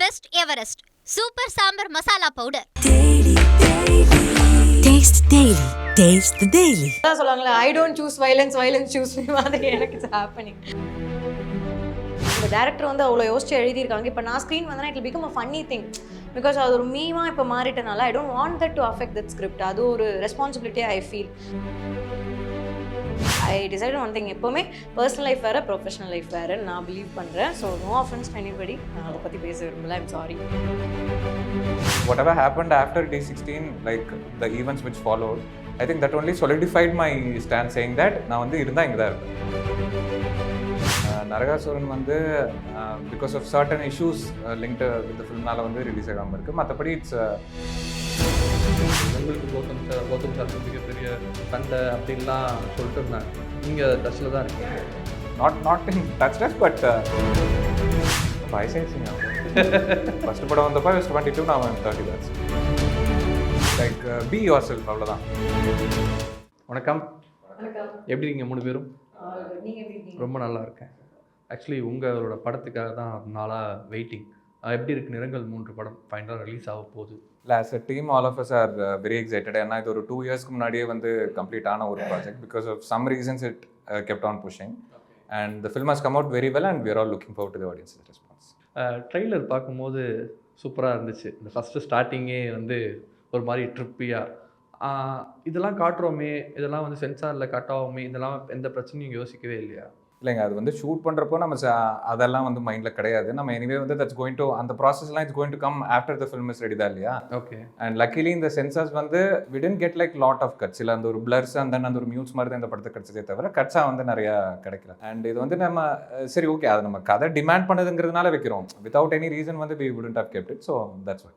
Trust Everest Super Sambar Masala Powder. Taste Daily. Taste the Daily. அதான் சொல்லுவாங்களே, I don't choose violence, violence choose me மாதிரி எனக்கு it's happening. இந்த director வந்து அவ்வளோ யோசிச்சு எழுதியிருக்காங்க. இப்போ நான் ஸ்க்ரீன் வந்தேன்னா it become a funny thing because அது ஒரு மீமாக இப்போ மாறிட்டனால I don't want that to affect that script. அது ஒரு ரெஸ்பான்சிபிலிட்டியாக I feel. I decide one thing, எப்போவுமே பர்சனல் லைஃப் வேறு ப்ரொஃபஷனல் லைஃப் வேறுன்னு நான் பிலீவ் பண்ணுறேன். So no offence to anybody, நான் அதை பற்றி பேச விரும்பல. I'm sorry. Whatever happened after D16, like the events which followed, I think that only solidified my stand saying that நான் வந்து இருந்தால் இங்கே தான் இருப்பேன். நரகாசுரன் வந்து because of certain issues linked with ஃபில்ம்னால வந்து ரிலீஸ் ஆகாமல் இருக்குது. மற்றபடி இட்ஸ் உங்களுக்கு கௌதம் சார் மிகப்பெரிய சண்டை அப்படின்லாம் சொல்லிட்டு இருந்தாங்க. நீங்கள் டச்சில் தான் இருக்கீங்க. நாட் இன் டச் பட் வயசாயிடுச்சுங்க. ஃபர்ஸ்ட் படம் வந்தப்போ 22, நான் 30 batch. Like be yourself, அவ்வளோதான். வணக்கம். எப்படி இருக்கீங்க 3 பேரும்? நீங்கள் ரொம்ப நல்லா இருக்கேன். ஆக்சுவலி உங்களோட படத்துக்காக தான் நாளாக வெயிட்டிங். எப்படி இருக்குது நிறங்கள் 3 படம் ஃபைனலாக ரிலீஸ் ஆக போகுது? இல்லை, as a team all of us are very excited. ஏன்னா இது ஒரு 2 இயர்ஸ்க்கு முன்னாடியே வந்து கம்ப்ளீட் ஆன ஒரு project. Because of some reasons it kept on pushing and the film has come out very well and we are all looking forward to the audience response. Trailer பார்க்கும்போது சூப்பராக இருந்துச்சு. இந்த ஃபஸ்ட்டு ஸ்டார்டிங்கே வந்து ஒரு மாதிரி ட்ரிப்பியாக இதெல்லாம் காட்டுறோமே, இதெல்லாம் வந்து சென்சாரில் காட்டாவோமே, இதெல்லாம் எந்த பிரச்சனையும் யோசிக்கவே இல்லையா? இல்லைங்க, அது வந்து ஷூட் பண்ணுறப்போ நம்ம அதெல்லாம் வந்து மைண்டில் கிடையாது. நம்ம எனிவே வந்து தட்ஸ் கோயிங் டு, அந்த ப்ராசஸ்லாம் it's going to come after the film is ready தான் இல்லையா? ஓகே. அண்ட் லக்கிலி இந்த சென்சார்ஸ் வந்து we didn't get like lot of cuts. இல்லை, அந்த ஒரு பிளர்ஸ் அண்ட் தென் அந்த ஒரு மியூட்ஸ் மாதிரி தான் இந்த படத்தை கிடச்சதே தவிர கட்ஸாக வந்து நிறையா கிடைக்கல. அண்ட் இது வந்து நம்ம சரி ஓகே, அதை நம்ம கதை டிமாண்ட் பண்ணதுங்கிறதுனால வைக்கிறோம். வித்தவுட் எனி ரீசன் வந்து we wouldn't have kept it. So that's why.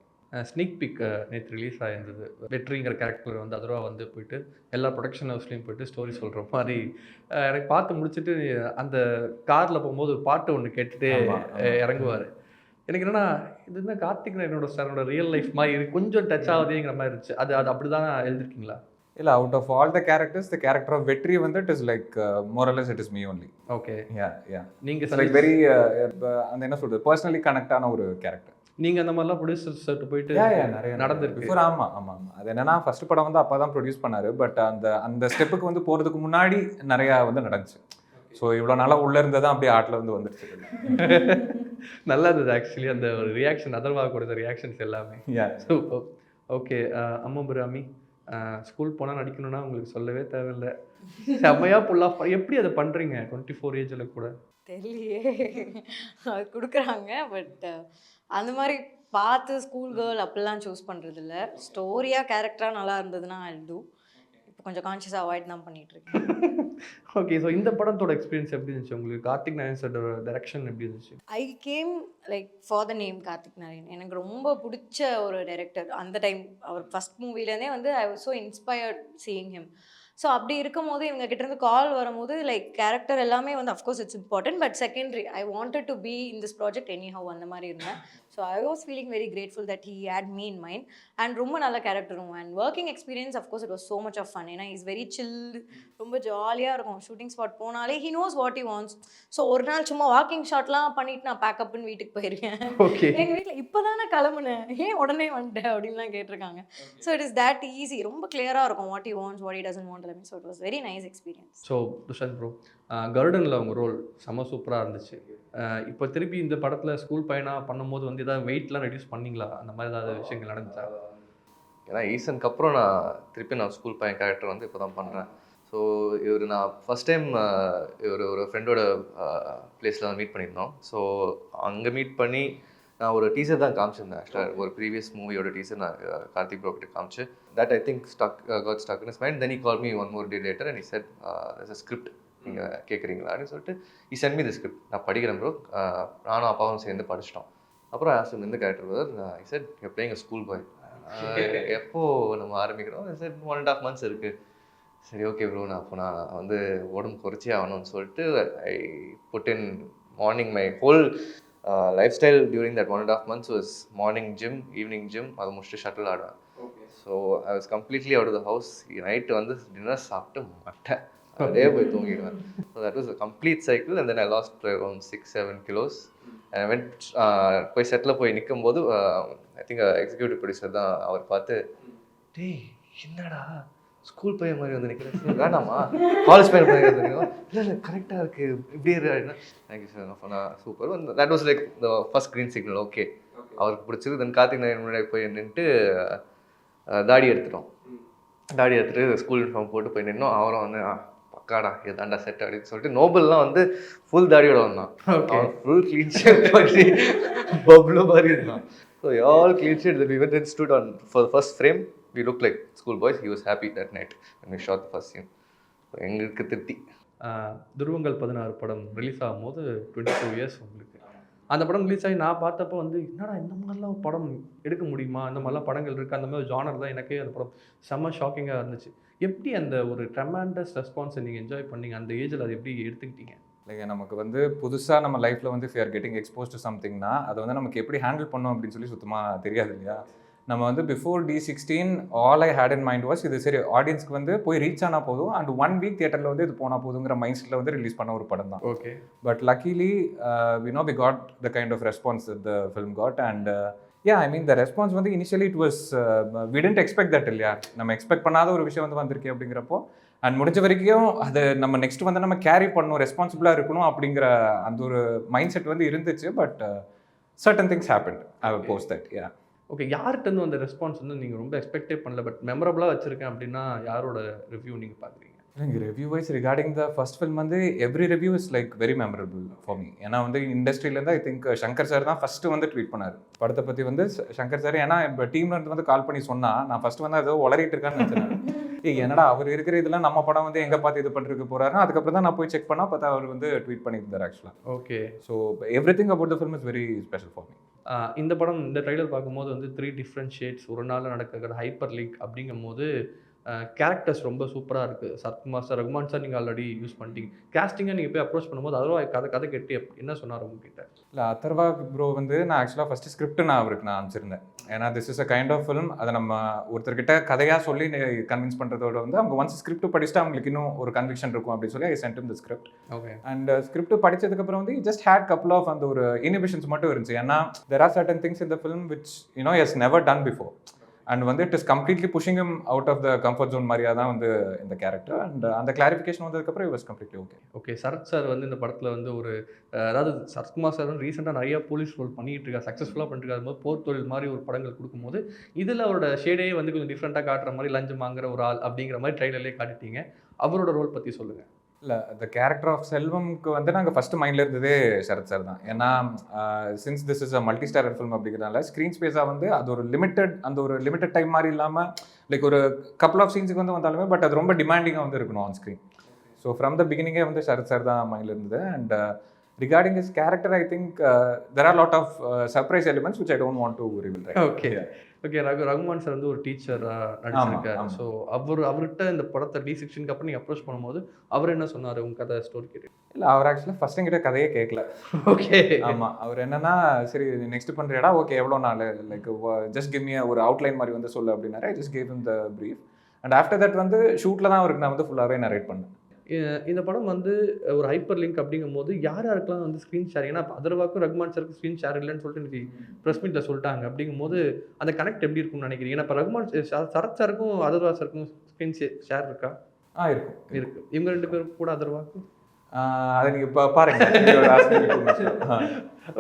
Sneak peek நேற்று ரிலீஸ் ஆகிருந்தது. வெற்றிங்கிற கேரக்டர் வந்து அதுவா வந்து போயிட்டு எல்லா ப்ரொடக்ஷன் ஹவுஸ்லேயும் போயிட்டு ஸ்டோரி சொல்கிற மாதிரி எனக்கு பார்த்து முடிச்சுட்டு அந்த காரில் போகும்போது ஒரு பாட்டு ஒன்று கேட்டுட்டு இறங்குவார். எனக்கு என்னென்னா இது தான் கார்த்திக் நாயனோட சாரோட ரியல் லைஃப் மாதிரி கொஞ்சம் டச் ஆகுதுங்கிற மாதிரி இருந்துச்சு. அது அப்படி தான் எழுதிருக்கீங்களா? இல்லை, out of all the characters the character of Vetri வந்து it is like more or less it is me only. Okay. Yeah நீங்கள் லைக் வெரி அந்த என்ன சொல்கிறது, பர்சனலி கனெக்ட் ஆன ஒரு கேரக்டர். நீங்கள் அந்த மாதிரிலாம் ப்ரொடியூசர்ஸ்ட்டு போயிட்டு நிறைய நடந்திருக்கு? ஆமாம். அது என்னன்னா ஃபர்ஸ்ட் படம் வந்து அப்பா தான் ப்ரொடியூஸ் பண்ணாரு. பட் அந்த ஸ்டெப்புக்கு வந்து போகிறதுக்கு முன்னாடி நிறையா வந்து நடந்துச்சு. ஸோ இவ்வளோ நாளாக உள்ளே இருந்தது தான் அப்படியே ஆட்டில் வந்து வந்துருச்சு. நல்லா இருந்தது ஆக்சுவலி அந்த ஒரு ரியாக்ஷன், அதர்வா கொடுத்த ரியாக்ஷன்ஸ் எல்லாமே. சூப்பர். ஓகே. அம்மா பிராமி, ஸ்கூல் போனால் நடிக்கணும்னா உங்களுக்கு சொல்லவே தேவையில்லை. செம்மையாக புல்லாக எப்படி அதை பண்ணுறீங்க 24 ஏஜில் கூட? தெரியலையே, அது கொடுக்குறாங்க. பட் அந்த மாதிரி பார்த்து ஸ்கூல் கேர்ள் அப்படிலாம் சூஸ் பண்ணுறது இல்லை. ஸ்டோரியாக கேரக்டராக நல்லா இருந்ததுன்னா ஐ டூ. இப்போ கொஞ்சம் கான்ஷியஸாக அவாய்ட் தான் பண்ணிகிட்ருக்கேன். ஓகே. ஸோ இந்த படத்தோட எக்ஸ்பீரியன்ஸ் எப்படி இருந்துச்சு உங்களுக்கு? கார்த்திக் நாயன் சாரோட டைரக்ஷன் எப்படி இருந்துச்சு? I came like for the name Karthik Narayan. எனக்கு ரொம்ப பிடிச்ச ஒரு டைரக்டர். அந்த டைம் அவர் ஃபஸ்ட் மூவிலேருந்தே வந்து I was so inspired seeing him. So அப்படி இருக்கும் போது இவங்க கிட்டேருந்து கால் வரும்போது லைக் கேரக்டர் எல்லாமே வந்து of course it's important but secondary. I wanted to be in this project anyhow அந்த மாதிரி இருந்தேன். So I was feeling very grateful that he had me in mind. And ரொம்ப நல்ல கேரக்டரும் and working experience of course it was so much of fun. ஏன்னா is very chill, ரொம்ப ஜாலியாக இருக்கும். ஷூட்டிங் ஸ்பாட் போனாலே he knows what he wants. So ஒரு நாள் சும்மா வாக்கிங் ஷாட்லாம் பண்ணிட்டு நான் பேக்கப்னு வீட்டுக்கு போயிருக்கேன். ஓகே. எங்கள் வீட்டில் இப்போ தானே கிளம்புனேன், ஏன் உடனே வந்துட்டேன் அப்படின்லாம் கேட்டிருக்காங்க. So it is that easy. ரொம்ப கிளியராக இருக்கும் what he wants, what he doesn't want. So it was very nice experience. So Dushanth bro, கருடனில் உங்கள் ரோல் செம்ம சூப்பராக இருந்துச்சு. இப்போ திருப்பி இந்த படத்தில் ஸ்கூல் பையனாக பண்ணும்போது வந்து ஏதாவது வெயிட்லாம் ரெடியூஸ் பண்ணிங்களா? அந்த மாதிரி ஏதாவது விஷயங்கள் நடந்துச்சா? ஏன்னா ஈசனுக்கு அப்புறம் திருப்பி நான் ஸ்கூல் பையன் கேரக்டர் வந்து இப்போ தான் பண்ணுறேன். ஸோ நான் ஃபஸ்ட் டைம் ஒரு ஃப்ரெண்டோட பிளேஸில் தான் மீட் பண்ணியிருந்தோம். ஸோ அங்கே மீட் பண்ணி நான் ஒரு டீசர் தான் காமிச்சிருந்தேன். ஆக்சுவலாக ஒரு ப்ரீவியஸ் மூவியோட டீசர் நான் கார்த்திக் ப்ரோ கிட்ட காமிச்சு that I think God stuck in his mind. Then he call me 1 more day later and he said there's a script, நீங்கள் கேட்குறீங்களா அப்படின்னு சொல்லிட்டு he sent me the script. நான் படிக்கிறேன் ப்ரோ, நானும் அப்பாவும் சேர்ந்து படிச்சிட்டோம். அப்புறம் ஆஸ் எந்த character brother he said you're playing a school boy. எப்போ நம்ம ஆரம்பிக்கிறோம்? I said 1.5 months இருக்குது. சரி ஓகே ப்ரோ, நான் வந்து உடம்பு குறைச்சே ஆகணும்னு சொல்லிட்டு I put in morning my whole lifestyle during that 1.5 months was morning gym, evening gym, அதை முடிச்சுட்டு ஷட்டில் ஆடுவேன். So I was completely out of the house. Night வந்து டின்னர் சாப்பிட்டு மாட்டேன், அப்படியே போய் தூங்கிடுவேன். So that was a complete cycle. And then I lost around 6-7 kilos. Went போய் செட்டில் போய் நிற்கும்போது ஐ திங்க் எக்ஸிக்யூட்டிவ் ப்ரொடியூசர் தான் அவர் பார்த்து, டேய் என்னடா ஸ்கூல் பையன் மாதிரி வந்து நிற்கிறேன், வேணாமா காலேஜ் பையன் மாதிரி வந்து இல்லை இல்லை கரெக்டாக இருக்குது இப்படியே அப்படின்னா தேங்க்யூ சார் சொன்னால் super. That was like the first green signal. Okay அவருக்கு பிடிச்சது. தென் கார்த்திக் நாயன் முன்னாடி போய் நின்றுட்டு தாடி எடுத்துட்டோம். தாடி எடுத்துகிட்டு ஸ்கூல் யூனிஃபார்ம் போட்டு போய் நின்னோம். அவரும் வந்து பக்காடா இதாண்டா செட் அப்படின்னு சொல்லிட்டு நோபல்லாம் வந்து ஃபுல் தாடியோட வந்தான். ஃபுல் க்ளீன் ஷேப் பண்ணி பப்ளு மாதிரி இருந்தான். So all clean shade. We went and stood on for the first frame. We looked like school boys. He was happy that night when we shot the first scene. So எங்களுக்கு திருப்தி. துருவங்கள் 16 படம் release ஆகும்போது 22 years உங்களுக்கு. அந்த படம் release ஆகி நான் பார்த்தப்போ வந்து என்னடா இந்த மாதிரிலாம் படம் எடுக்க முடியுமா, இந்த மாதிரிலாம் படங்கள் இருக்குது, அந்த மாதிரி ஜானர் தான் எனக்கே அந்த படம் செம்ம ஷாக்கிங்காக இருந்துச்சு. எப்படி அந்த ஒரு ட்ரெமெண்டஸ் ரெஸ்பான்ஸை நீங்கள் என்ஜாய் பண்ணீங்க, அந்த ஏஜில் அதை எப்படி எடுத்துக்கிட்டீங்க? லைக் நமக்கு வந்து புதுசாக நம்ம லைஃப்பில் வந்து ஃபியர் கெட்டிங் எக்ஸ்போஸ் டு சம்திங்னா அதை வந்து நமக்கு எப்படி ஹேண்டில் பண்ணோம் அப்படின்னு சொல்லி சுத்தமாக தெரியாது இல்லையா. நம்ம வந்து before D16 all I had in mind was இது சரி ஆடியன்ஸ்க்கு வந்து போய் ரீச் ஆனால் போதும் அண்ட் 1 வீக் தியேட்டரில் வந்து இது போனால் போதுங்கிற மைண்ட் செட்டில் வந்து ரிலீஸ் பண்ண ஒரு படம் தான். Okay. But luckily we got the kind of response that the film got and yeah, I mean the response வந்து initially it was we didn't expect that இல்லையா. நம்ம எக்ஸ்பெக்ட் பண்ணாத ஒரு விஷயம் வந்து வந்திருக்கே அப்படிங்கிறப்போ அண்ட் முடிஞ்ச வரைக்கும் அது நம்ம நெக்ஸ்ட் வந்து நம்ம கேரி பண்ணணும், ரெஸ்பான்சிபிளாக இருக்கணும் அப்படிங்கிற அந்த ஒரு மைண்ட் செட் வந்து இருந்துச்சு. But certain things happened post that. Yeah. Okay. யார்கிட்டருந்து அந்த ரெஸ்பான்ஸ் வந்து நீங்கள் ரொம்ப எக்ஸ்பெக்டே பண்ணல பட் மெமரபுளாக வச்சுருக்கேன் அப்படின்னா யாரோட ரிவ்யூ நீங்கள் பார்க்குறீங்க? எனக்கு review wise regarding the first film வந்து every review is like very memorable for me. ஏன்னா வந்து இண்டஸ்ட்ரியிலேருந்து ஐ திங்க் சங்கர் சார் தான் ஃபஸ்ட்டு வந்து ட்வீட் பண்ணார் படத்தை பற்றி வந்து. சங்கர் சார் ஏன்னா இப்போ டீம்லேருந்து வந்து கால் பண்ணி சொன்னால் நான் ஃபஸ்ட்டு வந்து ஏதோ உளறிட்டு இருக்கான்னு நினச்சேன். என்னடா அவர் இருக்கிற இதெல்லாம் நம்ம படம் வந்து எங்கே பார்த்து இது பண்ணிருக்கு போகிறாருன்னா அதுக்கப்புறம் தான் நான் போய் செக் பண்ணால் பார்த்தா அவர் வந்து ட்வீட் பண்ணியிருந்தார் ஆக்சுவலாக. Okay. So every thing about the film is very special for me. இந்த படம் இந்த ட்ரைலர் பார்க்கும்போது வந்து 3 டிஃப்ரெண்ட் ஷேட்ஸ் ஒரு நாள் நடக்கிற ஹைப்பர் லிங்க் அப்படிங்கும் போது கேரக்டர்ஸ் ரொம்ப சூப்பராக இருக்குது. சத்குமார் சார், ரகுமான் சார் நீங்கள் ஆல்ரெடி யூஸ் பண்ணிட்டீங்க. கேஸ்டிங்கை நீங்கள் போய் அப்ரோச் பண்ணும்போது அதர்வா கதை கேட்டு என்ன சொன்னார் உங்ககிட்ட? இல்லை அதர்வா ப்ரோ வந்து நான் ஆக்சுவலாக ஃபஸ்ட்டு ஸ்கிரிப்ட் நான் அவருக்கு நான் அனுப்பிச்சிருந்தேன். ஏன்னா this is a kind of film. அதை நம்ம ஒருத்தர்கிட்ட கதையாக சொல்லி கன்வின்ஸ் பண்ணுறதோட வந்து அவங்க ஒன்ஸ் ஸ்கிரிப்ட் படிச்சுட்டு அவங்களுக்கு இன்னும் ஒரு கன்விக்ஷன் இருக்கும் அப்படின்னு சொல்லி I sent him the script. Okay. And script படிச்சதுக்கப்புறம் வந்து ஜஸ்ட் ஹேட் கப்புள் ஆஃப் அந்த ஒரு இனிபிஷன்ஸ் மட்டும் இருந்துச்சு. ஏன்னா there are certain things in the film which you know has never done before and வந்து it is completely pushing him out of the comfort zone மாதிரியாக தான் வந்து இந்த கேரக்டர். அண்ட் அந்த கிளாரிஃபிகேஷன் வந்ததுக்கப்புறம் it was completely okay. Okay. Sharath sir வந்து இந்த படத்தில் வந்து ஒரு அதாவது சரத்குமார் சார் வந்து ரீசெண்டாக நிறைய போலீஸ் ரோல் பண்ணிட்டு இருக்காரு, சக்ஸஸ்ஃபுல்லாக பண்ணிட்டு இருக்காரு. போது போர் தொழில் மாதிரி ஒரு படங்கள் கொடுக்கும்போது இதில் அவரோட ஷேடே வந்து கொஞ்சம் டிஃப்ரெண்ட்டாக காட்டுற மாதிரி லஞ்சம் வாங்குற ஒரு ஆள் அப்படிங்கிற மாதிரி ட்ரைலர்லேயே காட்டிட்டீங்க. அவரோட ரோல் பற்றி சொல்லுங்கள். இல்லை த கேரக்டர் ஆஃப் செல்வம்க்கு வந்து நாங்கள் ஃபஸ்ட்டு மைண்டில் இருந்ததே சரத் சார் தான். ஏன்னா since this is a multi starrer film அப்படிங்கிறதுனால ஸ்க்ரீன் ஸ்பேஸாக வந்து அது ஒரு லிமிட்டட் டைம் மாதிரி இல்லாமல் லைக் ஒரு கப்புள் ஆஃப் சீன்ஸுக்கு வந்து வந்தாலுமே பட் அது ரொம்ப டிமாண்டிங்காக வந்து இருக்கணும் on screen. So from the பிகினிங்கே வந்து சரத் சார் தான் மைண்டில் இருந்தது. And regarding his character, I think there are a lot of surprise elements which I don't want to reveal right. Okay. Okay. Rahman sir வந்து ஒரு டீச்சராக நடிச்சிருக்காரு. ஸோ அவர்கிட்ட இந்த படத்தை D16 அப்புறம் நீங்கள் அப்ரோச் பண்ணும்போது அவர் என்ன சொன்னார் உங்கள் கதை ஸ்டோரி கேட்டு? இல்லை அவர் ஆக்சுவலாக ஃபர்ஸ்ட் என்கிட்ட கதையே கேட்கல. ஓகே. ஆமாம். அவர் என்னன்னா சரி நெக்ஸ்ட் பண்ணுறியாடா, ஓகே எவ்வளோ நாள், லைக் ஜஸ்ட் கிவ் மீ ஒரு அவுட்லைன் மாதிரி வந்து சொல்லு அப்படின்னாரு. I just gave him the brief and after that வந்து ஷூட்டில் தான் அவருக்கு நான் வந்து ஃபுல்லாகவே நரேட் பண்ணேன். இந்த படம் வந்து ஒரு ஹைப்பர் லிங்க் அப்படிங்கும் போது யாருக்கெல்லாம் வந்து ஸ்க்ரீன் ஷேர், ஏன்னா அதர்வாக்கும் ரகுமான் சாருக்கு ஸ்க்ரீன் ஷேர் இல்லைன்னு சொல்லிட்டு இன்னைக்கு ப்ரெஸ் மீட்டில் சொல்லிட்டாங்க. அப்படிங்கும் போது அந்த கனெக்ட் எப்படி இருக்கும்னு நினைக்கிறீங்க? ஏன்னா இப்போ ரகுமான் சரத் சாருக்கும் அதர்வா சாருக்கும் ஸ்க்ரீன் ஷேர் இருக்கா? இருக்கு. இவங்க 2 பேரும் கூட அதர்வாக்கும் அதை நீங்கள் இப்போ பாருங்க.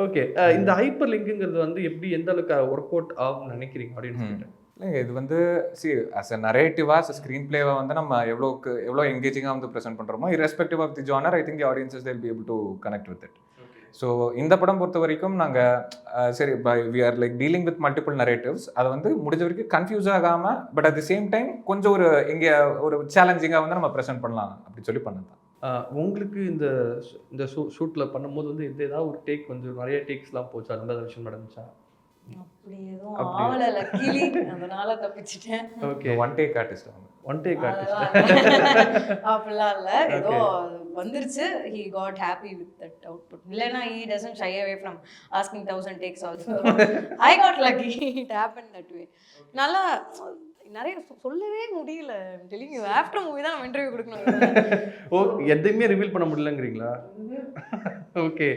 ஓகே. இந்த ஹைப்பர் லிங்க்குங்கிறது வந்து எப்படி எந்த அளவுக்கு ஒர்க் அவுட் ஆகும்னு நினைக்கிறீங்க அப்படின்னு சொல்லிட்டு? இல்லைங்க இது வந்து அஸ் அ நரேட்டிவாக ஸ்க்ரீன் பிளேவை வந்து நம்ம எவ்வளோ எங்கேஜிங்காக வந்து ப்ரெசென்ட் பண்ணுறோமோ irrespective of the genre I think the audiences they'll be able to connect with it. So இந்த படம் பொறுத்த வரைக்கும் நாங்கள் சரி we are like dealing with multiple narratives. அதை வந்து முடிஞ்ச வரைக்கும் கன்ஃபியூஸ் ஆகாமல் but at the same time கொஞ்சம் இங்கே ஒரு சேலஞ்சிங்காக வந்து நம்ம ப்ரெசென்ட் பண்ணலாம் அப்படி சொல்லி பண்ணதான். உங்களுக்கு இந்த ஷூட்டில் பண்ணும்போது வந்து ஏதாவது ஒரு டேக் வந்து நிறைய டேக்ஸ்லாம் போச்சா? அந்த மாதிரி விஷயம் நடந்துச்சா? அப்படி எதுவும் ஆவல லக்கிலி, அதனால தப்பிச்சிட்டேன். ஓகே. ஒன் டேக் ஆர்டிஸ்ட் அப்படிலாம் இல்லை, ஏதோ வந்துருச்சு. he got happy with that output. இல்லைன்னா he doesn't shy away from asking 1000 takes also. I got lucky, it happened that way. நல்லா நிறைய சொல்லவே முடியல. டெலிங் யூ ஆஃப்டர் மூவி தான் நம்ம இன்டர்வியூ கொடுக்கணும். ஓ எதையுமே ரிவீல் பண்ண முடியலங்கிறீங்களா? ஓகே.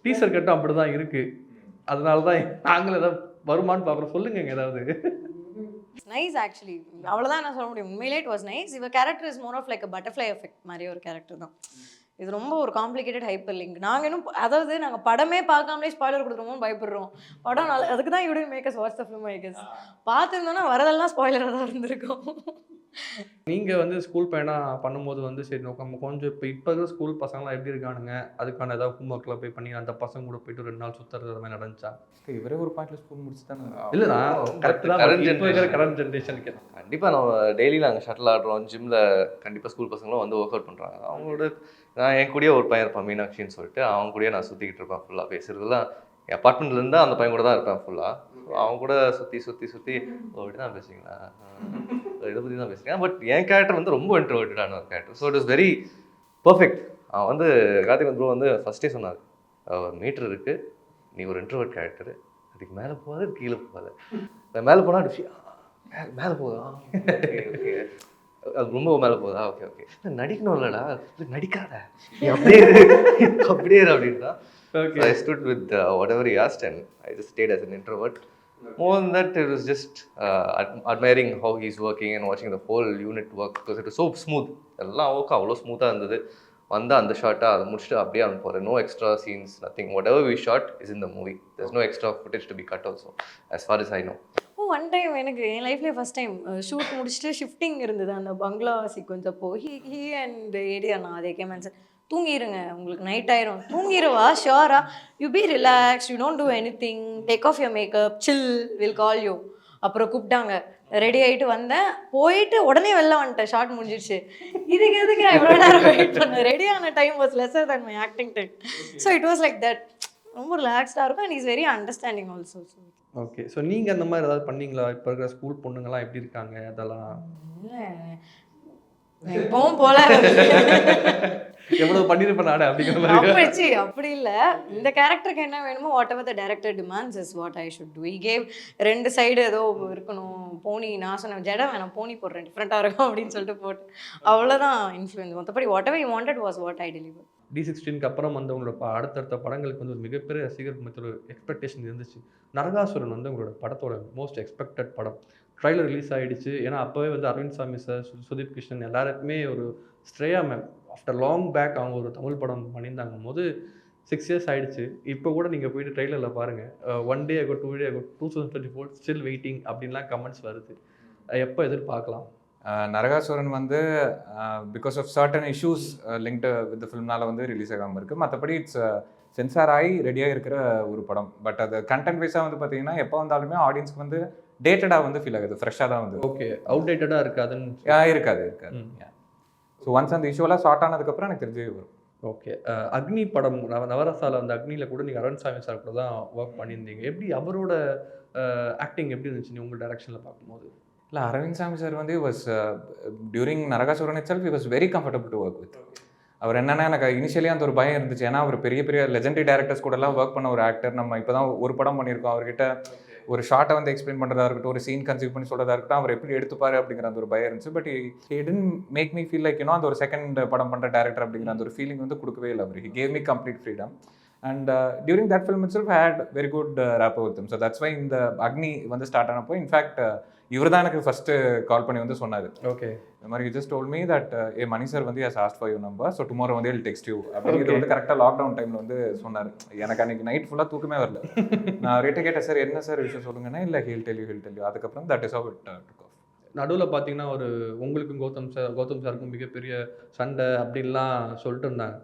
டீசர் கட்டும் அப்படிதான் இருக்கு. அதனால தான் நாங்களும் ஏதாவது வருமான்னு பார்க்குறோம். சொல்லுங்கங்க ஏதாவது. Nice actually. அவ்வளோதான் நான் சொல்ல முடியும். உண்மையிலே இட் வாஸ் நைஸ். இவ character is more of like butterfly effect மாதிரி ஒரு கேரக்டர் தான். இது ரொம்ப ஒரு காம்ப்ளிகேட்டட் ஹைப்பர் லிங்க். நாங்கள் இன்னும் அதாவது நாங்கள் படமே பார்க்காமலே ஸ்பாய்லர் கொடுத்துருமோன்னு பயப்படுறோம். படம் நல்லா அதுக்கு தான் YouTube makers watch the film makers. பார்த்துருந்தோன்னா வரதெல்லாம் ஸ்பாய்லராக தான் இருந்திருக்கும். நீங்க வந்து ஸ்கூல் பையனா பண்ணும்போது வந்து சரி நம்ம கொஞ்சம் இப்போ இருக்கிற ஸ்கூல் பசங்களாம் எப்படி இருக்கானுங்க, அதுக்கான ஏதாவது ஹோம் ஒர்க்லாம் போய் பண்ணி அந்த பசங்க கூட போயிட்டு 2 நாள் சுற்றுறது அது மாதிரி நடந்துச்சா? இவரே ஒரு பாயிண்ட்ல ஸ்கூல் முடிச்சு தானே. இல்லை நான் கரெக்ட் தான். Current இப்போ இருக்கிற generation. கரண்ட் ஜென்ரேஷனுக்கு கண்டிப்பாக நம்ம டெய்லி நாங்கள் ஷட்டில் ஆடுறோம், ஜிம்மில் கண்டிப்பாக ஸ்கூல் பசங்களும் வந்து ஒர்க் அவுட் பண்ணுறாங்க. அவங்களோட நான் என் கூடயே ஒரு பையன் இருப்பான் மீனாட்சின்னு சொல்லிட்டு, அவங்க கூடயே நான் சுற்றிக்கிட்டு இருப்பேன் ஃபுல்லாக. பேசுகிறதுலாம் என் அப்பார்ட்மெண்ட்லேருந்து அந்த பையன் கூட தான் இருப்பேன் ஃபுல்லாக. அவங்க கூட சுற்றி அப்படி தான் பேசுவீங்களா, இதை பற்றி தான் பேசுகிறேன். பட் என் கேரக்டர் வந்து ரொம்ப இன்ட்ரோவர்ட்டடான ஒரு character. So it is very perfect. அவன் வந்து கார்த்திக் ப்ரோ வந்து ஃபஸ்ட்டே சொன்னார், மீட்டர் இருக்குது, நீ ஒரு இன்ட்ரோவர்ட் கேரக்டரு, அதுக்கு மேலே போகாது கீழே போகாது, மேலே போனால் மேலே போகுதா, ஓகே அது ரொம்ப மேலே போகுதா, ஓகே நடிக்கணும் இல்லைடா, இல்லை நடிக்காத நீ அப்படியே அப்படியே அப்படின்னா. Okay. I stood with whatever he asked and I just stayed as an introvert. More than that, it was just admiring how he's working and watching the whole unit work because it was so smooth. எல்லாம் work அவ்வளோ ஸ்மூத்தாக இருந்தது. வந்து அந்த ஷார்ட்டாக அதை முடிச்சுட்டு அப்படியே அனுப்புகிறேன். No extra scenes, nothing. whatever we shot is in the movie. There's no extra footage to be cut also as far as I know. One time எனக்கு என் லைஃப்லேயே ஃபஸ்ட் டைம் ஷூட் முடிச்சுட்டு ஷிஃப்டிங் இருந்தது அந்த பங்களா சீக்வன்ஸ். அப்போ he and area நான் அதே கேமன் sir தூங்கிடுங்க, உங்களுக்கு night ஆயிரும், தூங்கிடுவா ஷியோரா, you be relax, you don't do any thing, take off your makeup, chill, will call you. அப்புறம் கூப்பிட்டாங்க, ரெடி ஆகிட்டு வந்தேன், போயிட்டு உடனே வெளில வந்துட்டேன், ஷார்ட் முடிஞ்சிடுச்சு. இதுக்கு எதுக்கு நான் எவ்வளோ நேரம் வெயிட் பண்ணேன், ரெடி ஆன time was lesser than my acting time. So it was like that. ரொம்ப ரிலாக்ஸ்டாக இருக்கும் and is very understanding also. Okay. So நீங்கள் அந்த மாதிரி ஏதாவது பண்ணீங்களா? இப்போ இருக்கிற ஸ்கூல் பொண்ணுங்கள்லாம் எப்படி இருக்காங்க அதெல்லாம்? இல்லை இப்பவும் போல எவ்வளோ பண்ணியிருப்பேன் நானே அப்படிங்கிற மாதிரி. அப்படி இல்லை, இந்த கேரக்டருக்கு என்ன வேணுமோ what ever the director demands is what I should do. He gave 2 side ஏதோ இருக்கணும், போனி நான் சொன்னேன் ஜடம் வேணாம் போனி போடுறேன் டிஃப்ரெண்ட்டாக இருக்கும் அப்படின்னு சொல்லிட்டு போட்டு அவ்வளோதான் இன்ஃப்ளூயன்ஸ். மற்றபடி whatever you wanted was what I deliver. D16க்கு அப்புறம் வந்து உங்களோட அடுத்தடுத்த படங்களுக்கு வந்து ஒரு மிகப்பெரிய ரசிகர் மத்திய ஒரு எக்ஸ்பெக்டேஷன் இருந்துச்சு. நரகாசுரன் வந்து உங்களோட படத்தோட மோஸ்ட் எக்ஸ்பெக்டட் படம். ட்ரைலர் ரிலீஸ் ஆகிடுச்சு. ஏன்னா அப்போவே வந்து அரவிந்த் சாமி சார், சுதீப் கிருஷ்ணன் எல்லாருக்குமே ஒரு Shreya ma'am after long back அவங்க ஒரு தமிழ் படம் பண்ணியிருந்தாங்க போது 6 இயர்ஸ் ஆகிடுச்சு. இப்போ கூட நீங்கள் போயிட்டு ட்ரெய்லரில் பாருங்கள், 1 day ago 2 day ago 2024 still waiting அப்படின்லாம் கமெண்ட்ஸ் வருது. எப்போ எதிர்பார்க்கலாம்? நரகாசுரன் வந்து because of certain issues linked with ஃபிலிம்னால வந்து ரிலீஸ் ஆகாமல் இருக்குது. மற்றபடி இட்ஸ் சென்சார் ஆகி ரெடியாக இருக்கிற ஒரு படம். பட் அது கண்டென்ட் வைஸாக வந்து பார்த்தீங்கன்னா எப்போ வந்தாலுமே ஆடியன்ஸ்க்கு வந்து டேட்டடாக வந்து ஃபீல் ஆகுது, ஃப்ரெஷ்ஷாக தான் வந்து. ஓகே. அவுடேட்டடாக இருக்காதுன்னு இருக்காது. ஸோ ஒன்ஸ் அந்த இஷ்யூலாம் ஷார்ட் ஆனதுக்கப்புறம் எனக்கு தெரிஞ்சு வரும். ஓகே. அக்னி படம் நவரசால அந்த அக்னியில் கூட நீங்கள் அரவிந்த் சாமி சார் கூட தான் ஒர்க் பண்ணியிருந்தீங்க. எப்படி அவரோட ஆக்டிங் எப்படி இருந்துச்சு உங்கள் டைரக்ஷனில் பார்க்கும்போது? இல்லை, அரவிந்த் சாமி சார் வந்து was during Naragasooran itself he was very comfortable to work with. அவர் என்னென்னா எனக்கு இனிஷியலி அந்த ஒரு பயம் இருந்துச்சு. ஏன்னா அவர் பெரிய பெரிய லெஜெண்டரி டேரக்டர்ஸ் கூடலாம் ஒர்க் பண்ண ஒரு ஆக்டர். நம்ம இப்போ தான் ஒரு படம் பண்ணியிருக்கோம். அவர்கிட்ட ஒரு ஷார்ட்டை வந்து எக்ஸ்பிளைன் பண்ணுறதா இருக்கட்டும், ஒரு சீன் கன்சீவ் பண்ணி சொல்கிறதா இருக்கட்டும், அவர் எப்படி எடுத்துப்பாரு அப்படிங்கிற அந்த ஒரு பயம் இருந்துச்சு. But he didn't make me feel like அந்த ஒரு செகண்ட் படம் பண்ணுற டேரக்டர் அப்படிங்கிற அந்த ஒரு ஃபீலிங் வந்து கொடுக்கவே இல்லை அவர். He gave me complete freedom. And during that film itself, I had very good rapport with him. So that's why இந்த அக்னி வந்து ஸ்டார்ட் ஆனப்போ இன்ஃபேக்ட் இவர் தான் எனக்கு ஃபர்ஸ்ட் கால் பண்ணி வந்து சொன்னார். ஓகே. இந்த மாதிரி just told me that a Mani sir வந்து has asked for you number, so tomorrow வந்து இல் டெக்ஸ்ட் யூ அப்படிங்கிறது வந்து கரெக்டாக லாக்டவுன் டைமில் வந்து சொன்னார். எனக்கு அன்றைக்கி நைட் ஃபுல்லாக தூக்கமே வரல. நான் ரேட்டை கேட்டேன், சார் என்ன சார் விஷயம் சொல்லுங்கன்னா, இல்லை ஹில் டெல் யூ. அதுக்கப்புறம் that is how it took off. நடுவில் பார்த்தீங்கன்னா ஒரு உங்களுக்கும் கௌதம் சாருக்கும் மிகப்பெரிய சண்டை அப்படின்லாம் சொல்லிட்டு இருந்தாங்க.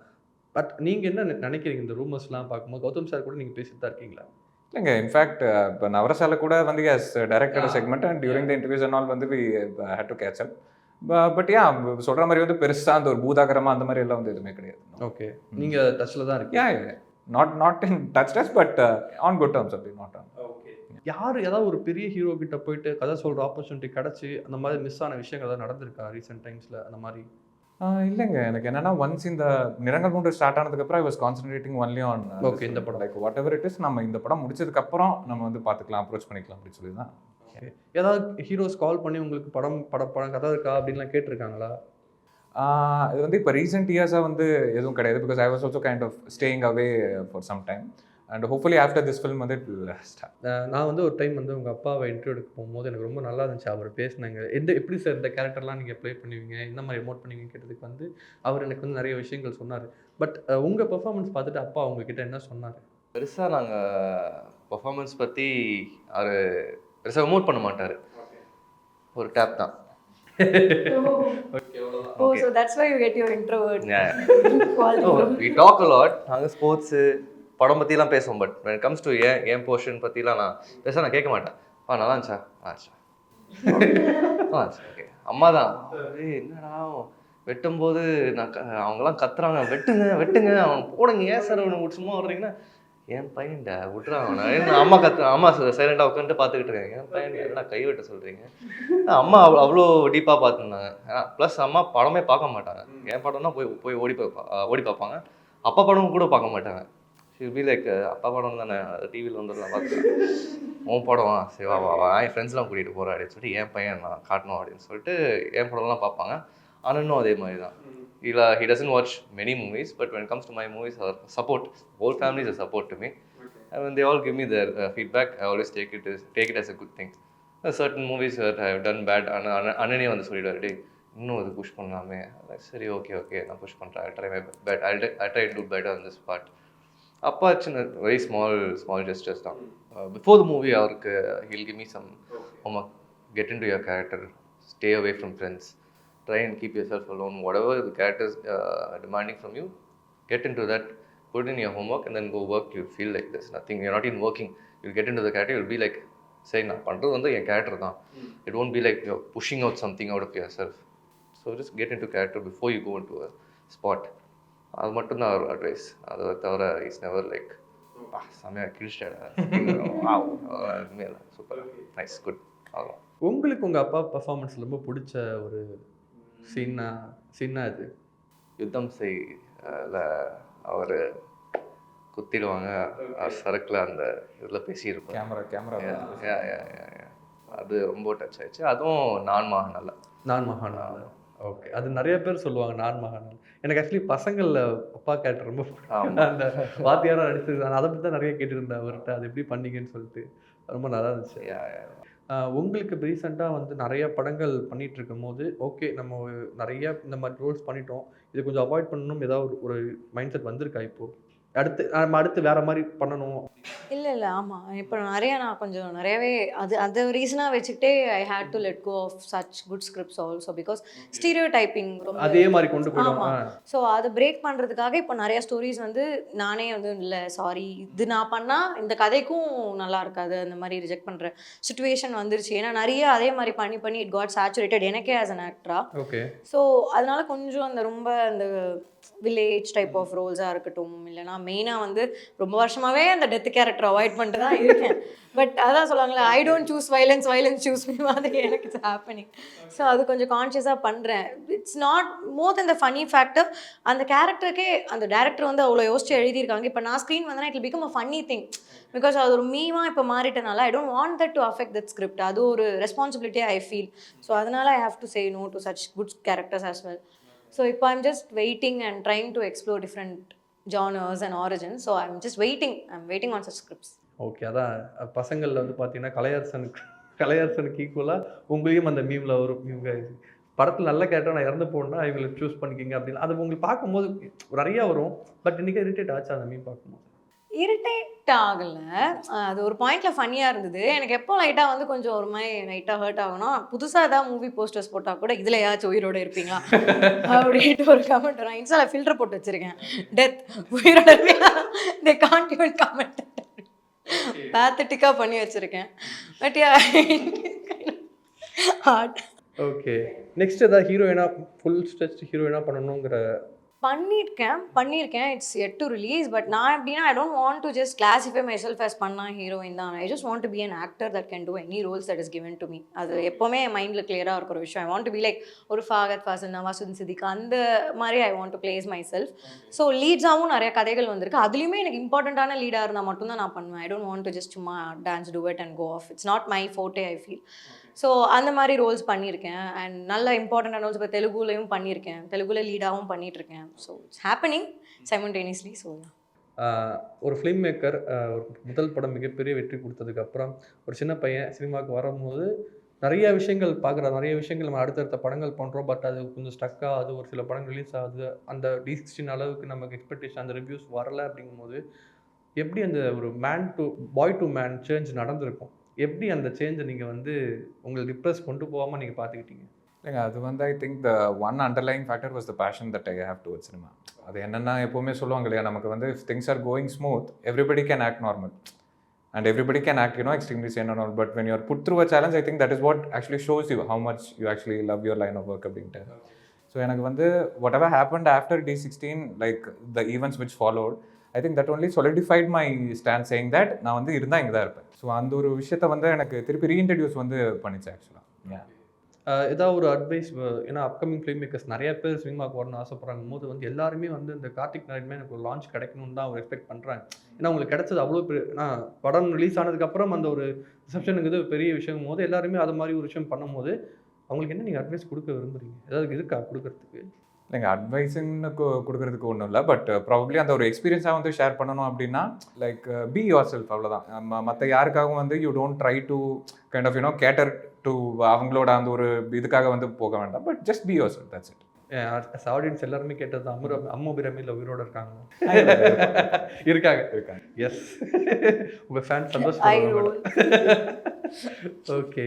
பட் நீங்கள் என்ன நினைக்கிறீங்க இந்த ரூமர்ஸ்லாம் பார்க்கும்போது? கௌதம் சார் கூட நீங்கள் பேசிட்டு தான் இருக்கீங்களா? இல்லைங்க, இன்ஃபேக்ட் இப்போ நவரசால கூட வந்து as director segment and during the interviews and all வந்து we had to catch up. But சொல்கிற மாதிரி வந்து பெருசாக அந்த ஒரு பூதாகரமாக அந்த மாதிரி எல்லாம் வந்து எதுவுமே கிடையாது. ஓகே. நீங்கள் டச்சில் தான் இருக்கீங்க? Not in touch but on good terms அப்படி நாட் ஆன். ஓகே. யார் ஏதாவது ஒரு பெரிய ஹீரோ கிட்ட போயிட்டு கதை சொல்கிற ஆப்பர்ச்சுனிட்டி கிடச்சி அந்த மாதிரி மிஸ் ஆன விஷயங்கள் ஏதாவது நடந்திருக்கா ரீசெண்ட் டைம்ஸில் அந்த மாதிரி? இல்லைங்க, எனக்கு என்னன்னா ஒன்ஸ் இந்த நிறங்கள் மூன்று ஸ்டார்ட் ஆனதுக்கப்புறம் I was concentrating only on okay இந்த படம். Like what ever it is, நம்ம இந்த படம் முடிச்சதுக்கப்புறம் நம்ம வந்து பார்த்துக்கலாம், அப்ரோச் பண்ணிக்கலாம் அப்படின்னு சொல்லி தான். ஓகே. ஏதாவது ஹீரோஸ் கால் பண்ணி உங்களுக்கு படம் கதை இருக்கா அப்படின்லாம் கேட்டிருக்காங்களா? இது வந்து இப்போ ரீசெண்ட் இயர்ஸாக வந்து எதுவும் கிடையாது, because I was also kind of staying away for some time and hopefully after this film வந்து நான் வந்து ஒரு டைம் வந்து உங்கள் அப்பாவை இன்டர்வியூ எடுக்க போகும்போது எனக்கு ரொம்ப நல்லா இருந்துச்சு. அவர் பேசினாங்க, எப்படி சார் இந்த கேரக்டர்லாம் நீங்கள் ப்ளே பண்ணுவீங்க, இந்த மாதிரி எமோட் பண்ணுவீங்க கேட்டதுக்கு வந்து அவர் எனக்கு வந்து நிறைய விஷயங்கள் சொன்னார். பட் உங்கள் பெர்ஃபார்மன்ஸ் பார்த்துட்டு அப்பா உங்ககிட்ட என்ன சொன்னார்? பெருசாக நாங்கள் பர்ஃபார்மன்ஸ் பற்றி அவர் பெருசாக எமோட் பண்ண மாட்டார், ஒரு டேப் தான். Oh, so that's why you get your introvert quality. We talk a lot. நாங்கள் ஸ்போர்ட்ஸு படம் பற்றிலாம் பேசுவோம். But when it comes to N portion பற்றிலாம் நான் கேட்க மாட்டேன். நல்லா இருந்துச்சா ஓகே. அம்மா தான் என்னடா வெட்டும்போது அவங்களாம் கத்துறாங்க, வெட்டுங்க அவன் போடுங்க, ஏன் சார் அவனு சும்மா வர்றீங்கன்னா என் பையன்டா விட்டுறாங்க. அம்மா அம்மா சைலண்டாக உட்காந்துட்டு பார்த்துக்கிட்டு இருக்காங்க, என் பையன் என்ன கை வெட்ட சொல்கிறீங்க. அம்மா அவ்வளோ டீப்பாக பார்த்துருந்தாங்க. ப்ளஸ் அம்மா படமே பார்க்க மாட்டாங்க. என் படம்னா போய் ஓடி பார்ப்பாங்க. அப்பா படம் கூட பார்க்க மாட்டாங்க. ஷில் பி லைக் அப்பா படம் தானே டிவியில் வந்துடலாம் பார்த்துக்கலாம், உன் படம் சரி வா என் ஃப்ரெண்ட்ஸ்லாம் கூட்டிகிட்டு போகிறேன் அப்படின்னு சொல்லிட்டு என் பையன் நான் காட்டணும் அப்படின்னு சொல்லிட்டு என் படம்லாம் பார்ப்பாங்க. அண்ணனும் அதே மாதிரி தான். He doesn't watch many movies, but when it comes to my movies, our support, whole family is a support to me. And when they all give me their feedback, I always take it as a good thing. Certain movies that I have done bad, அண்ணனே வந்து சொல்லிடுவார், டே இன்னும் அது push பண்ணலாமே. சரி okay நான் push பண்ணுறேன், I try to do better on this part. அப்பா சின்ன வெரி ஸ்மால் ஜெஸ்டர்ஸ் தான். பிஃபோர் த மூவி அவருக்கு he'll give me some homework, get into your character, stay away from friends, try and keep yourself alone, whatever the character is demanding from you, get into that, put in your homework and then go work. You'll feel like there's nothing, you're not even working, you'll get into the character, you'll be like, say நான் பண்ணுறது வந்து என் character தான். It won't be like you're pushing out something out of yourself. So just get into character before you go into a spot. அது மட்டும்தான் ஒரு advice. அதை தவிர is never like செம்மையாக கிழிச்சிட்டா சூப்பர் நைஸ் குட் அவ்வளோ. உங்களுக்கு உங்கள் அப்பா பர்ஃபார்மன்ஸ் ரொம்ப பிடிச்ச ஒரு சீனா இது? யுத்தம் செய்யல அவர் குத்திடுவாங்க, சரக்கில் அந்த இதில் பேசியிருப்போம், கேமரா அது ரொம்ப டச் ஆயிடுச்சு. அதுவும் நான் மகான். ஓகே, அது நிறைய பேர் சொல்லுவாங்க நான் மகான். எனக்கு ஆக்சுவலி பசங்களில் அப்பா கேரக்டர் ரொம்ப அந்த வாத்தியாராக நடிச்சிருக்காங்க, அதை பற்றி தான் நிறைய கேட்டுருந்தேன் அவர்கிட்ட, அது எப்படி பண்ணீங்கன்னு சொல்லிட்டு ரொம்ப நல்லா இருந்துச்சு. உங்களுக்கு ரீசெண்டாக வந்து நிறைய படங்கள் பண்ணிகிட்டு இருக்கும் போது ஓகே நம்ம நிறைய இந்த மாதிரி ரோல்ஸ் பண்ணிட்டோம், இது கொஞ்சம் அவாய்ட் பண்ணணும் ஏதாவது ஒரு மைண்ட் செட் வந்திருக்கா இப்போது? அடுத்து வேற மாதிரி பண்ணணும்? இல்லை ஆமாம், இப்போ நான் கொஞ்சம் நிறையவே அது ரீசனாக வச்சுக்கிட்டே I had to let go of such good scripts also, because stereotyping அதே மாதிரி கொண்டு போயிடும். ஸோ அதை பிரேக் பண்ணுறதுக்காக இப்போ நிறைய ஸ்டோரிஸ் வந்து நானே வந்து இல்லை சாரி இது நான் பண்ணால் இந்த கதைக்கும் நல்லா இருக்காது, அந்த மாதிரி ரிஜெக்ட் பண்ணுற சுச்சுவேஷன் வந்துருச்சு. ஏன்னா நிறைய அதே மாதிரி பண்ணி இட் காட் சேச்சுரேட்டட் எனக்கே ஆஸ் அன் ஆக்டரா. ஓகே, ஸோ அதனால கொஞ்சம் அந்த ரொம்ப அந்த வில்லேஜ் டைப் ஆஃப் ரோல்ஸாக இருக்கட்டும், இல்லைனா மெயினாக வந்து ரொம்ப வருஷமாகவே அந்த டெத் கேரக்டர் அவாய்ட் பண்ணிட்டு தான் இருக்கேன். பட் அதான் சொல்லுவாங்களே, I don't choose violence choose பண்ணி மாதிரி எனக்கு இட்ஸ் ஹேப்பனிங். ஸோ அது கொஞ்சம் கான்ஷியஸாக பண்ணுறேன். It's not more then the funny factor. அந்த கேரக்டருக்கே அந்த டேரக்டர் வந்து அவ்வளோ யோசிச்சு எழுதியிருக்காங்க. இப்போ நான் ஸ்க்ரீன் வந்தேன்னா it will become a funny thing, because அது ஒரு மீமாக இப்போ மாறிட்டனால I don't want that to affect that script. அது ஒரு ரெஸ்பான்சிபிலிட்டியாக ஐ ஃபீல். ஸோ அதனால I have to say no to such good characters as well. So இப்போ I'm just waiting and trying to explore different genres and origins. So I'm just waiting on such scripts. Okay, அதான் பசங்களில் வந்து பார்த்தீங்கன்னா கலையரசனுக்கு ஈக்குவலாக உங்களையும் அந்த மீமில் ஒரு படத்தில் நல்ல கேரக்டர் நான் இறந்து போகணுன்னா இவங்களை சூஸ் பண்ணிக்கிங்க அப்படின்னு அது உங்களுக்கு பார்க்கும்போது நிறையா வரும். பட் இன்றைக்கி இரிட்டேட் ஆச்சு அந்த மீம் பார்க்கும்போது? இரிட்டேட் ஆகலை, அது ஒரு பாயிண்டில் ஃபன்னியாக இருந்தது. எனக்கு எப்போ லைட்டாக வந்து கொஞ்சம் ஒரு மாதிரி லைட்டாக ஹர்ட் ஆகணும், புதுசாக ஏதாவது மூவி போஸ்டர்ஸ் போட்டால் கூட இதில் ஏதாச்சும் உயிரோடு இருப்பீங்களா அப்படின்ட்டு ஒரு கமெண்ட். நான் இன்ஸ்டாவில் ஃபில்டர் போட்டு வச்சுருக்கேன், டெத் உயிரோட இருப்பீங்களா, தே காண்ட் ஈவன் கமெண்ட், பேத்தட்டிக்காக பண்ணி வச்சுருக்கேன். But hard. ஓகே, நெக்ஸ்ட் ஏதாவது ஹீரோயினா ஃபுல் ஸ்ட்ரெச் ஹீரோயினா பண்ணணுங்கிற பண்ணியிருக்கேன். It's yet to release. But நான் எப்படின்னா I don't want to just classify myself as பண்ணா ஹீரோயின் தான். I just want to be an actor that can do any roles that is given to me. அது எப்போவுமே என் மைண்டில் கிளியராக இருக்கிற விஷயம். I want to be like ஒரு ஃபாகத் ஃபாசில், நவாசுதீன் சித்திக், அந்த மாதிரி I want to place myself. So லீட்ஸாகவும் நிறைய கதைகள் வந்திருக்கு. அதுலேயுமே எனக்கு இம்பார்ட்டண்ட்டான லீடாக இருந்தால் மட்டும்தான் நான் பண்ணுவேன். I don't want to just சும்மா dance do it and go off. It's not my forte I feel. So அந்த மாதிரி ரோல்ஸ் பண்ணியிருக்கேன். அண்ட் நல்ல இம்பார்ட்டண்டான ரோல்ஸ் இப்போ தெலுங்குலையும் பண்ணியிருக்கேன். தெலுங்குல லீடாகவும் பண்ணிகிட்ருக்கேன். So it's happening simultaneously. So ஒரு ஃபிலிம் மேக்கர் ஒரு முதல் படம் மிகப்பெரிய வெற்றி கொடுத்ததுக்கப்புறம் ஒரு சின்ன பையன் சினிமாவுக்கு வரும்போது நிறைய விஷயங்கள் பார்க்குறோம், நிறைய விஷயங்கள் நம்ம அடுத்தடுத்த படங்கள் பண்ணுறோம். பட் அது கொஞ்சம் ஸ்டக் ஆகுது, ஒரு சில படங்கள் ரிலீஸ் ஆகுது, அந்த D16 அளவுக்கு நமக்கு எக்ஸ்பெக்டேஷன் அந்த ரிவ்யூஸ் வரலை. அப்படிங்கும்போது எப்படி அந்த ஒரு man to bye to man change நடந்திருக்கும்? எப்படி அந்த சேஞ்சை நீங்கள் வந்து உங்களை டிப்ரெஸ் கொண்டு போகாமல் நீங்கள் பார்த்துக்கிட்டீங்க? இல்லைங்க, அது வந்து I think the one underlying factor was the passion that I have towards cinema. அது என்னென்னா எப்போவுமே சொல்லுவாங்க இல்லையா, நமக்கு வந்து if things are going smooth everybody can act normal and everybody can act, you know, extremely sane and all, but when you are put through a challenge, I think that is what actually shows you how much you actually love your line of work அப்படின்ட்டு. So எனக்கு வந்து whatever happened after D16, like the events which followed, I think that only solidified my stand saying that நான் வந்து இருந்தால் இங்கே தான் இருப்பேன். So அந்த ஒரு விஷயத்தை வந்து எனக்கு திருப்பி ரீஇன்ட்ரடியூஸ் வந்து பண்ணிச்சு ஆக்சுவலாக. ஏதாவது ஒரு அட்வைஸ், ஏன்னா அப்கமிங் ஃபிலிம் மேக்கர்ஸ் நிறைய பேர் சினிமாவுக்கு வரணும்னு ஆசைப்படுறாங்க போது வந்து எல்லாருமே வந்து இந்த கார்த்திக் நாராயணமே எனக்கு ஒரு லான்ச் கிடைக்கணும்னு தான் அவங்க எக்ஸ்பெக்ட் பண்ணுறாங்க. ஏன்னா அவங்களுக்கு கிடைச்சது அவ்வளோ பெரிய, ஏன்னா படம் ரிலீஸ் ஆனதுக்கப்புறம் அந்த ஒரு ரிசப்ஷனுங்கிறது பெரிய விஷயம் போது எல்லாருமே அது மாதிரி ஒரு விஷயம் பண்ணும்போது அவங்களுக்கு என்ன நீங்கள் அட்வைஸ் கொடுக்க விரும்புறீங்க? ஏதாவது இருக்கா கொடுக்கறதுக்கு? இல்லைங்க, அட்வைஸுன்னு கொடுக்குறதுக்கு ஒன்றும் இல்லை, பட் ப்ராபப்ளி அந்த ஒரு எக்ஸ்பீரியன்ஸாக வந்து ஷேர் பண்ணணும் அப்படின்னா லைக் பி யுவர் செல்ஃப், அவ்வளோதான். மற்ற யாருக்காகவும் வந்து you don't try to kind of you know cater to அவங்களோட அந்த ஒரு இதுக்காக வந்து போக வேண்டாம், but just be yourself, that's it. Audience எல்லாருமே கேட்டது அம்மு பிரமியில் உயிரோட இருக்காங்க. இருக்காங்க. எஸ், உங்கள் ஃபேன் சந்தோஷம். ஓகே,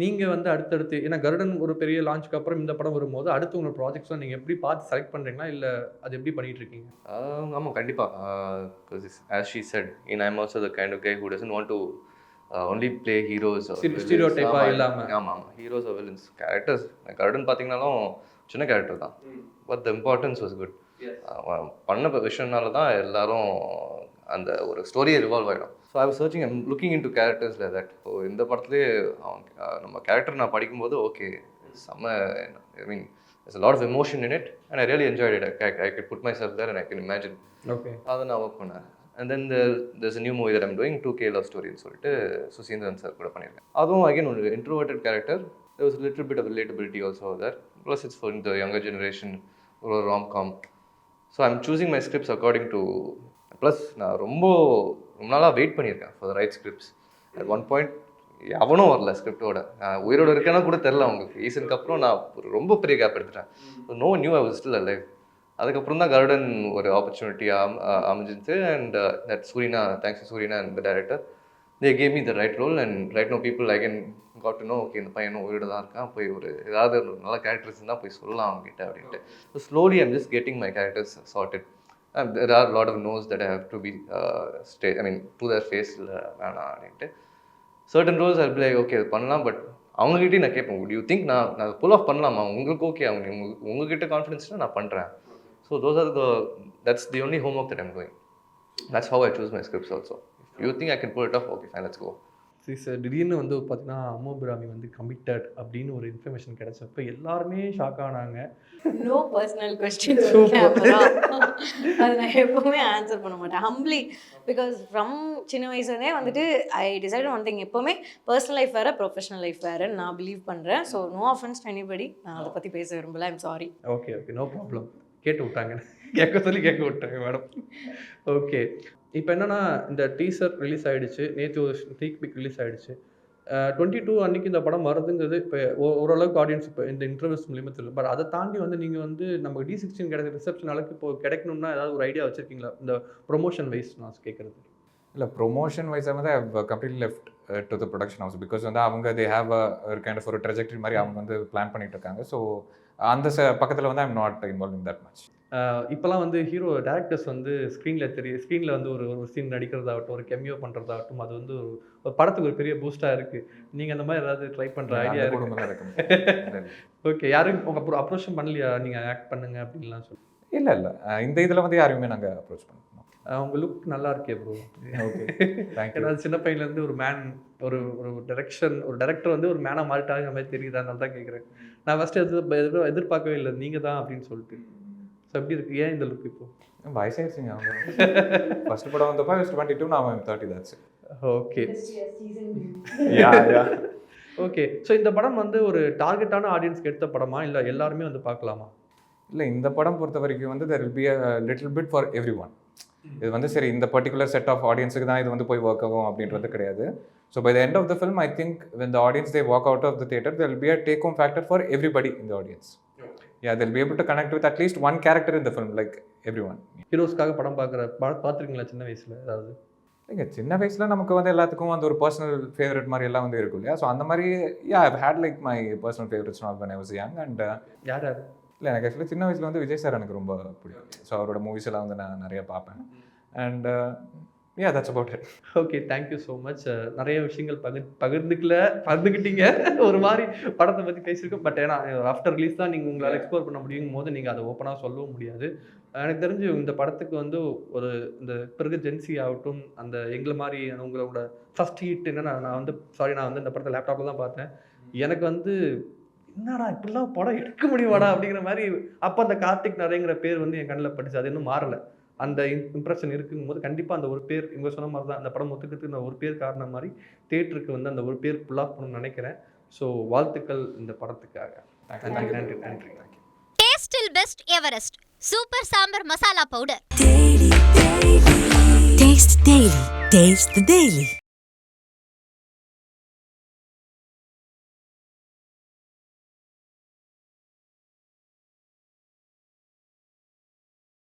நீங்கள் வந்து அடுத்தடுத்து, ஏன்னா கருடன் ஒரு பெரிய லான்ச்சுக்கு அப்புறம் இந்த படம் வரும்போது அடுத்து உங்கள் ப்ராஜெக்ட்ஸ்லாம் நீங்கள் எப்படி பார்த்து செலக்ட் பண்ணுறீங்களா, இல்லை அது எப்படி பண்ணிகிட்டு இருக்கீங்க? ஆமாம், கண்டிப்பாக. Because as she said, I'm also the kind of guy who doesn't want to only play heroes or ஸ்டீரியோடைப்பாக இல்லாமல். ஆமாம், ஹீரோஸ் ஆர் வில்லன்ஸ் கேரக்டர்ஸ். கருடன் பார்த்தீங்கன்னாலும் சின்ன கேரக்டர் தான், but the importance was good. பண்ண விஷயம்னால தான் எல்லாரும் அந்த ஒரு ஸ்டோரியை ரிவால்வ் ஆகிடும். So I was searching and looking in to characters like that. So இந்த படத்துலேயே நம்ம கேரக்டர் நான் படிக்கும்போது ஓகே செம்ம, ஐ மீன் there's a lot of emotion in it and I really enjoyed it. I could put myself there and I can imagine. Okay. அதை நான் work பண்ணேன். And then there's a new movie that I'm doing, 2K Love Story ன்னு சொல்லிட்டு Suseenthiran sir கூட பண்ணியிருக்கேன். அதுவும் again ஒரு introverted character. There was a little bit of relatability also there. Plus it's for the younger generation, ஒரு rom-com. So I'm choosing my scripts according to, plus நான் ரொம்ப நாளாக வெயிட் பண்ணியிருக்கேன் for the right scripts. At one point எவனும் வரல ஸ்கிரிப்டோட. நான் உயிரோட இருக்கேன்னா கூட தெரில அவங்களுக்கு. ஈசனுக்கு அப்புறம் நான் ரொம்ப பெரிய கேப் எடுத்துட்டேன். No new I was still alive. அதுக்கப்புறம் தான் கருடன் ஒரு ஆப்பர்ச்சுனிட்டி அமைஞ்சிச்சு. அண்ட் தட் சூரினா, தேங்க்ஸ் சூரினா and the director, they gave me the right role and right no people I can got to know okay இந்த பையனும் உயிரோட தான் இருக்கான், போய் ஒரு ஏதாவது ஒரு நல்ல கேரக்டர்ஸ் இருந்தால் போய் சொல்லலாம் அவங்ககிட்ட அப்படின்ட்டு. So slowly I'm just getting my characters charted. There are a lot of no's that I have to be to their face வேணாம் அப்படின்ட்டு. Certain roles I be like okay அது பண்ணலாம், பட் அவங்ககிட்டயும் நான் கேட்பேன், வுட் யூ திங்க் நான் புல் of பண்ணலாமா, உங்களுக்கு okay, உங்ககிட்ட கான்ஃபிடன்ஸ்னா நான் பண்ணுறேன். So that's the only homework that I'm doing. That's how I choose my scripts also. If you think I can pull it off, okay fine, let's go. Sir திடீர்னு வந்து பார்த்தீங்கன்னா அம்மு பிராமி வந்து கமிட்டட் அப்படின்னு ஒரு இன்ஃபர்மேஷன் கிடைச்சப்ப எல்லாருமே ஷாக் ஆனாங்க. No personal questions அது நான் எப்பவுமே ஆன்சர் பண்ண மாட்டேன் ஹம்பிளி. பிகாஸ் ஃப்ரம் சின்ன வயசுலேயே வந்துட்டு ஐ டிசைட் ஒன் திங், எப்போவுமே பர்சனல் லைஃப் வேறு ப்ரொஃபஷனல் லைஃப் வேறுன்னு நான் பிலீவ் பண்ணுறேன். So no offence to anybody, நான் அதை பற்றி பேச விரும்பல, I'm sorry. Okay no problem. கேட்டு விட்டாங்க, கேட்க விட்டாங்க மேடம். ஓகே, இப்போ என்னன்னா இந்த டீசர் ரிலீஸ் ஆகிடுச்சு, நேற்று ஒரு ஸ்னீக் பீக் ரிலீஸ் ஆகிடுச்சு. 22 அன்றைக்கி இந்த படம் வருதுங்கிறது இப்போ ஓரளவுக்கு ஆடியன்ஸ் இப்போ இந்த இன்டர்வியூஸ் மூலியமாக தெரியும். பட் அதை தாண்டி வந்து நீங்கள் வந்து நம்ம D16 கிடைக்கிற ரிசப்ஷன் அளவுக்கு இப்போ கிடைக்கணும்னா ஏதாவது ஒரு ஐடியா வச்சுருக்கீங்களா இந்த ப்ரொமோஷன் வைஸ்? நான் கேட்குறது இல்லை, ப்ரொமோஷன் வைஸாக வந்து I completely left to the production house. Because வந்து அவங்க தே ஹேவ் ஒரு கைண்ட் ஆஃப் ஒரு ட்ரெஜெக்டரி மாதிரி அவங்க வந்து பிளான் பண்ணிட்டு இருக்காங்க. ஸோ அந்த பக்கத்தில் வந்து I'm not involving that much. இப்போலாம் வந்து ஹீரோ டேரக்டர்ஸ் வந்து ஸ்க்ரீனில் வந்து ஒரு சீன் நடிக்கிறதாகட்டும், ஒரு கெமியோ பண்ணுறதாகட்டும், அது வந்து ஒரு படத்துக்கு ஒரு பெரிய பூஸ்டாக இருக்குது. நீங்கள் அந்த மாதிரி ஏதாவது ட்ரை பண்ணுற ஐடியா இருக்கு? ஓகே, யாரும் உங்கள் அப்ரோச் பண்ணலையா நீங்கள் ஆக்ட் பண்ணுங்க அப்படின்லாம் சொல்லி? இல்லை இந்த இதில் வந்து யாரையுமே நாங்கள் அப்ரோச் பண்ணோம். உங்கள் லுக் நல்லா இருக்கே ப்ரோ. Okay, thank you. ஏன்னா சின்ன பையன்லேருந்து ஒரு மேன், ஒரு டேரக்டர் வந்து ஒரு மேனாக மாறிட்டாங்க அந்த மாதிரி தெரியுது, அதனால தான் கேட்குறேன். நான் ஃபஸ்ட்டு எதிர்பார்க்கவே இல்லை நீங்கள் தான் அப்படின்னு சொல்லிட்டு. ஸோ எப்படி இருக்குது, ஏன் இந்த லுக் இப்போ? வயசாகிடுச்சிங்க அவங்க. ஃபர்ஸ்ட் படம் வந்தப்போ 22, நான் 30, that's it. Okay. Okay. So இந்த படம் வந்து ஒரு டார்கெட்டான ஆடியன்ஸ்க்கு எடுத்த படமா? இல்ல எல்லாருமே வந்து பார்க்கலாமா? இல்லை, இந்த படம் பொறுத்த வரைக்கும் வந்து there will be a little bit for everyone. இது வந்து சரி இந்த பர்டிகுலர் செட் ஆஃப் ஆடியன்ஸுக்கு தான் இது வந்து போய் ஒர்க் ஆகும் அப்படின்றது கிடையாது. So by the end of the film I think when the audience they walk out of the theater there will be a take home factor for everybody in the audience. Yeah, they'll be able to connect with at least one character in the film, like everyone. ஹீரோஸ்க்காக படம் பார்த்துருக்கீங்களா சின்ன வயசுல ஏதாவது? இல்லைங்க, சின்ன வயசில் நமக்கு வந்து எல்லாத்துக்கும் அந்த ஒரு பர்சனல் ஃபேவரட் மாதிரி எல்லாம் வந்து இருக்கும் இல்லையா? ஸோ அந்த மாதிரி I've had like my personal favorites when I was young and யார் யார்? இல்லை, எனக்கு ஆக்சுவலி சின்ன வயசில் வந்து விஜய் சார் எனக்கு ரொம்ப பிடிக்கும். ஸோ அவரோட மூவிஸ் எல்லாம் வந்து நான் நிறைய பார்ப்பேன். And that's about it. Okay, thank you so much. நிறைய விஷயங்கள் பகிர்ந்துக்கிட்டீங்க. ஒரு மாதிரி படத்தை பற்றி பேசியிருக்கோம். பட் ஏன்னா ஆஃப்டர் ரிலீஸ் தான் நீங்கள் உங்களால் எக்ஸ்ப்ளோர் பண்ண முடியும் போது நீங்கள் அதை ஓப்பனாக சொல்லவும் முடியாது. எனக்கு தெரிஞ்சு இந்த படத்துக்கு வந்து ஒரு இந்த பிறகு ஜென்சி ஆகட்டும், அந்த எங்களை மாதிரி உங்களோட ஃபர்ஸ்ட் ஹிட் என்னன்னா, நான் வந்து இந்த படத்தை லேப்டாப்பில் தான் பார்த்தேன். எனக்கு வந்து என்னடா இப்படிலாம் படம் எடுக்க முடியுமாடா அப்படிங்கிற மாதிரி அப்போ அந்த கார்த்திக் நரேங்கிற பேர் வந்து என் கண்ணில் பட்டுச்சு. அது இன்னும் மாறலை. அந்த இம்ப்ரெஷன் இருக்கும்போது கண்டிப்பாக அந்த ஒரு பேர் இவங்க சொன்ன மாதிரி தான் அந்த படம் ஒத்துக்கிறதுக்கு இந்த ஒரு பேர் காரணம் மாதிரி தேட்டருக்கு வந்து அந்த ஒரு பேர் புல் ஆஃப் பண்ணணும்னு நினைக்கிறேன். ஸோ வாழ்த்துக்கள் இந்த படத்துக்காக. நன்றி. டேஸ்டில் best Everest super sambar masala powder. Taste the Daily. Taste the Daily.